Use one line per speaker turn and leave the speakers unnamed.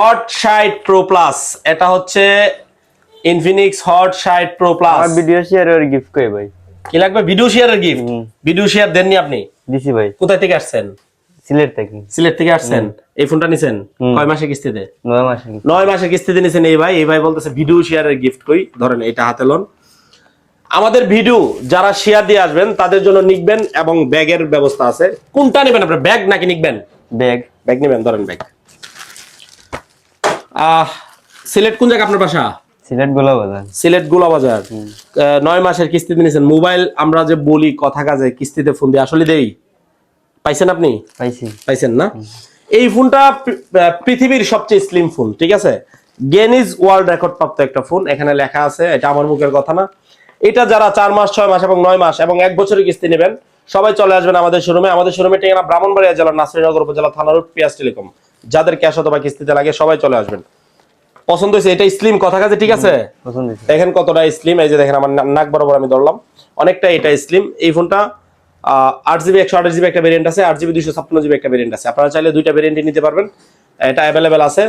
Hot 60 pro plus, এটা হচ্ছে Infinix hot 60 pro plus.
আমার ভিডিও শেয়ার আর গিফট কই ভাই?
কি লাগবে? ভিডিও শেয়ারের গিফট? ভিডিও শেয়ার দেননি আপনি?
দিছি ভাই।
কোথায় থেকে আসছেন?
সিলেট থেকে।
সিলেট থেকে আসছেন। এই ফোনটা নিছেন কয় মাসে কিস্তিতে?
9 মাসে।
9 মাসে কিস্তিতে নিছেন। এই ভাই বলতেছে ভিডিও শেয়ারের গিফট কই, ধরেন এটা হাতে লন। আমাদের ভিডিও যারা শেয়ার দিয়ে আসবেন তাদের জন্য নিকবেন এবং ব্যাগের ব্যবস্থা আছে। কোনটা নেবেন আপনারা, ব্যাগ নাকি নিকবেন? ব্যাগ নেবেন, ধরেন ব্যাগ। সিলেট কোন জায়গা আপনার বাসা?
সিলেট গোলাবাজার।
সিলেট গোলাবাজার। 9 মাসের কিস্তিতে নিছেন। মোবাইল আমরা যে বলি কথা কাজে কিস্তিতে ফোন দিয়ে আসলে দেই, পাইছেন আপনি? পাইছেন না? এই ফোনটা পৃথিবীর সবচেয়ে স্লিম ফোন, ঠিক আছে? গিনেস ওয়ার্ল্ড রেকর্ড প্রাপ্ত একটা ফোন, এখানে লেখা আছে, এটা আমার মুখের কথা না। এটা যারা 4 মাস 6 মাস এবং 9 মাস এবং 1 বছরের কিস্তি নেবেন সবাই চলে আসবেন আমাদের শোরুমে। আমাদের শোরুমে ঠিকানা ব্রাহ্মণবাড়িয়া জেলার নাসিরনগর উপজেলা থানা রোড, পিয়াস টেলিকম। যাদের ক্যাশ অথবা কিস্তিতে লাগে সবাই চলে আসবেন। পছন্দ হয়েছে? এটা স্লিম কথা কাজে, ঠিক আছে? দেখেন কতটা স্লিম, এই যে দেখেন আমার নাক বরাবর আমি ধরলাম, অনেকটা এটা স্লিম। এই ফোনটা 8GB 128GB একটা ভেরিয়েন্ট আছে, 8GB 256GB একটা ভেরিয়েন্ট আছে। আপনারা চাইলে দুইটা ভেরিয়েন্টই নিতে পারবেন, এটা অ্যাভেলেবেল আছে।